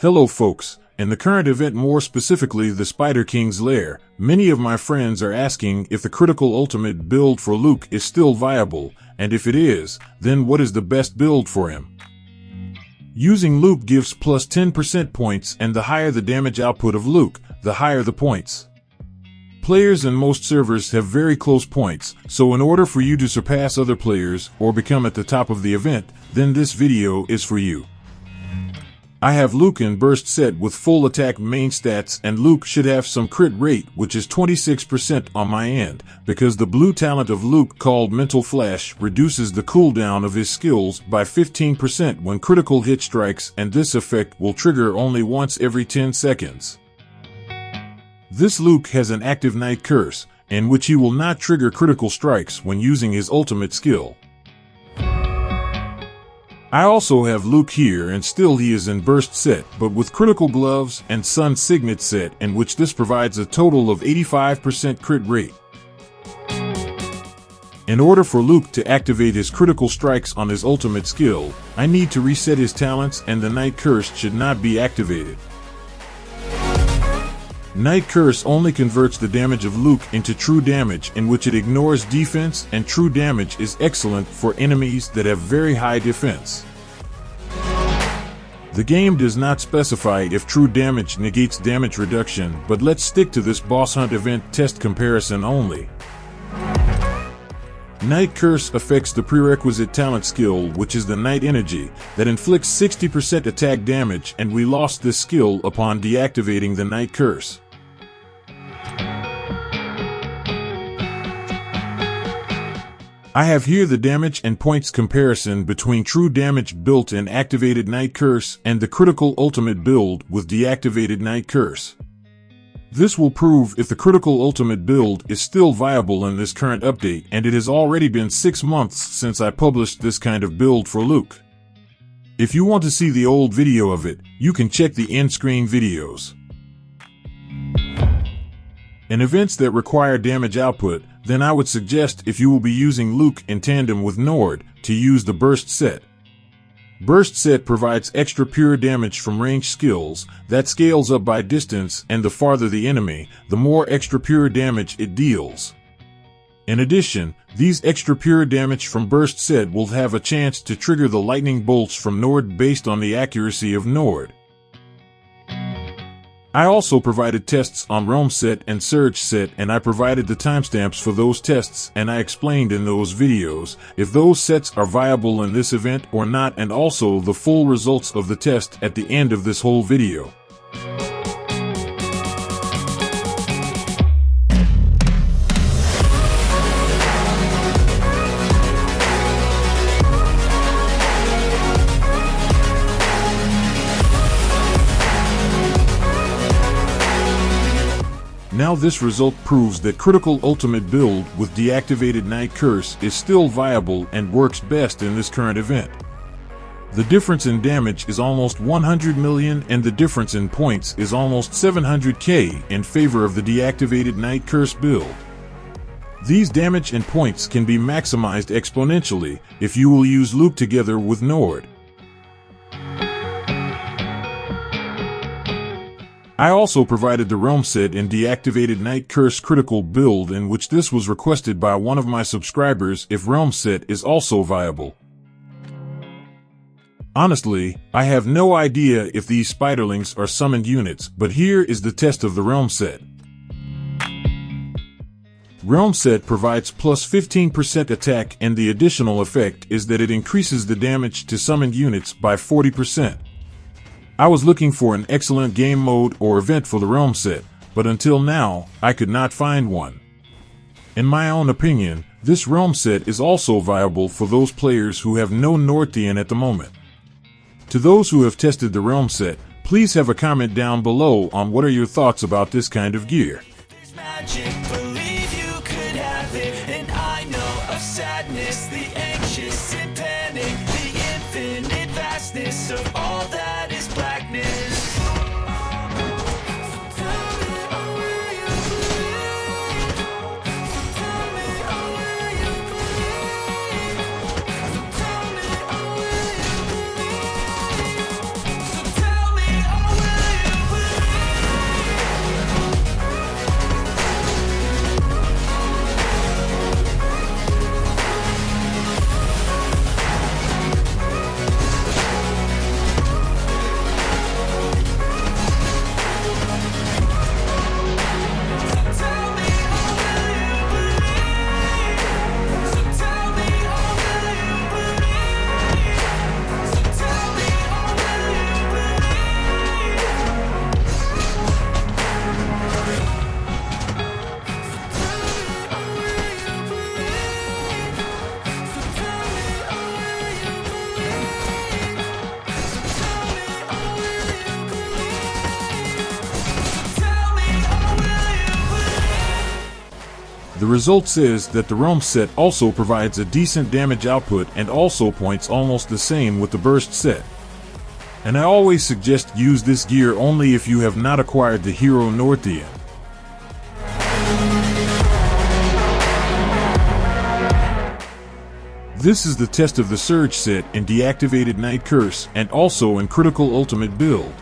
Hello folks, in the current event, more specifically the Spider King's lair, many of my friends are asking if the critical ultimate build for Luke is still viable, and if it is, then what is the best build for him? Using Luke gives plus 10% points, and the higher the damage output of Luke, the higher the points. Players in most servers have very close points, so in order for you to surpass other players or become at the top of the event, then this video is for you. I have Luke in burst set with full attack main stats, and Luke should have some crit rate, which is 26% on my end, because the blue talent of Luke called Mental Flash reduces the cooldown of his skills by 15% when critical hit strikes, and this effect will trigger only once every 10 seconds. This Luke has an active Night Curse, in which he will not trigger critical strikes when using his ultimate skill. I also have Luke here, and still he is in burst set, but with critical gloves and sun signet set, in which this provides a total of 85% crit rate. In order for Luke to activate his critical strikes on his ultimate skill, I need to reset his talents, and the Night Curse should not be activated. Night Curse only converts the damage of Luke into true damage, in which it ignores defense, and true damage is excellent for enemies that have very high defense. The game does not specify if true damage negates damage reduction, but let's stick to this boss hunt event test comparison only. Night Curse affects the prerequisite talent skill, which is the Night Energy, that inflicts 60% attack damage, and we lost this skill upon deactivating the Night Curse. I have here the damage and points comparison between true damage built in activated Night Curse and the critical ultimate build with deactivated Night Curse. This will prove if the critical ultimate build is still viable in this current update, and it has already been 6 months since I published this kind of build for Luke. If you want to see the old video of it, you can check the end screen videos. In events that require damage output, then I would suggest, if you will be using Luke in tandem with Nord, to use the burst set. Burst set provides extra pure damage from ranged skills that scales up by distance, and the farther the enemy, the more extra pure damage it deals. In addition, these extra pure damage from burst set will have a chance to trigger the lightning bolts from Nord based on the accuracy of Nord. I also provided tests on Realm set and Surge set, and I provided the timestamps for those tests, and I explained in those videos if those sets are viable in this event or not, and also the full results of the test at the end of this whole video. Now this result proves that critical ultimate build with deactivated Night Curse is still viable and works best in this current event. The difference in damage is almost 100 million, and the difference in points is almost 700k in favor of the deactivated Night Curse build. These damage and points can be maximized exponentially if you will use Luke together with Nord. I also provided the Realm set and deactivated Night Curse critical build, in which this was requested by one of my subscribers if Realm set is also viable. Honestly, I have no idea if these spiderlings are summoned units, but here is the test of the Realm set. Realm set provides plus 15% attack, and the additional effect is that it increases the damage to summoned units by 40%. I was looking for an excellent game mode or event for the Realm set, but until now, I could not find one. In my own opinion, this Realm set is also viable for those players who have no Northian at the moment. To those who have tested the Realm set, please have a comment down below on what are your thoughts about this kind of gear. Sadness, the anxious and panic, the infinite vastness of all that is blackness. So tell me, The result says that the Roam set also provides a decent damage output and also points almost the same with the Burst set. And I always suggest use this gear only if you have not acquired the Hero Northian. This is the test of the Surge set in Deactivated Night Curse and also in Critical Ultimate build.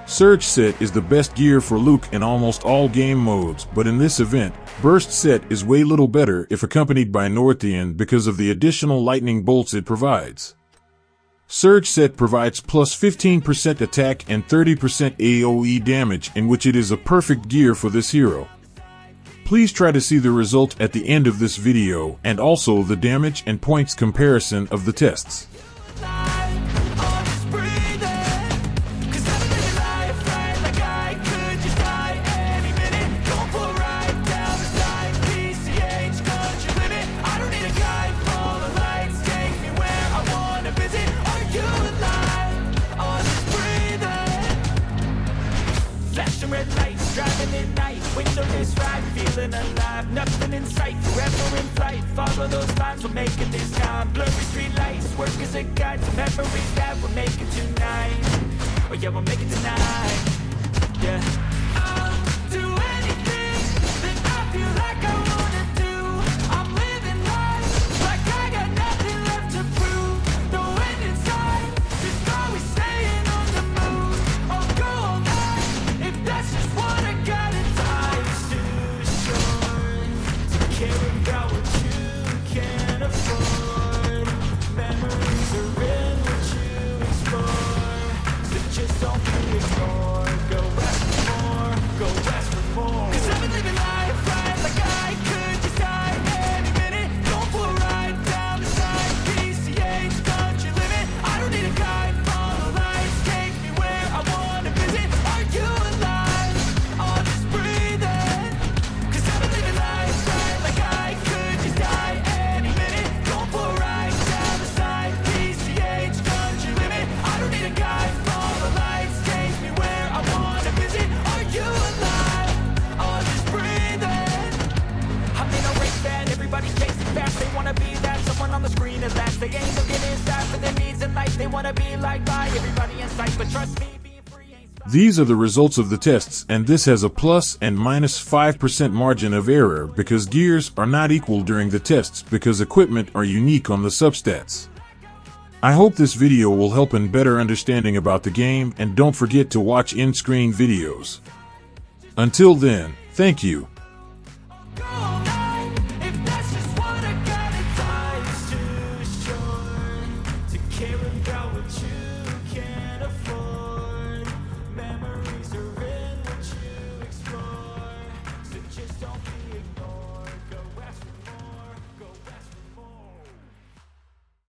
Surge set is the best gear for Luke in almost all game modes, but in this event, Burst set is way little better if accompanied by Northian because of the additional lightning bolts it provides. Surge set provides plus 15% attack and 30% AoE damage, in which it is a perfect gear for this hero. Please try to see the result at the end of this video and also the damage and points comparison of the tests. Driving at night, windowless ride, feeling alive. Nothing in sight, forever in flight. Follow those lines, we're making this time. Blurry street lights, work as a guide to memories that we're making tonight. Oh yeah, we'll make it tonight. Yeah. I'll do anything that I feel like I wanna do. I'm living life like I got nothing left to prove. No end in sight, just always staying on the move. I'll go all night if that's just what I got. Life's too short to care about what you can't afford. Memories are in what you explore, so just don't be ignored. Go ask for more, go ask for more. 'Cause I've been living life right like I could just die any minute. Going for a ride down the side, PCH, country limit. I don't need a guide, follow lights, take me where I wanna visit. Are you alive? I'll just breathe in. 'Cause I've been living life right like I could just die any minute. Going for a ride down the side, PCH, country limit. I don't need a guide, follow lights, take me where I wanna visit. Are you alive? I'll just breathe in. I'm in a race fan, everybody's chasing fast. They wanna be that someone on the screen at last. They ain't looking inside for their needs in life. They wanna be liked by everybody in sight, but trust me, being free ain't These are the results of the tests, and this has a plus and minus 5% margin of error because gears are not equal during the tests because equipment are unique on the substats. I hope this video will help in better understanding about the game, and don't forget to watch in-screen videos. Until then, thank you. go all night if that's just what I got. Life's too short to care about what you can't afford. Memories are in what you explore, so just don't be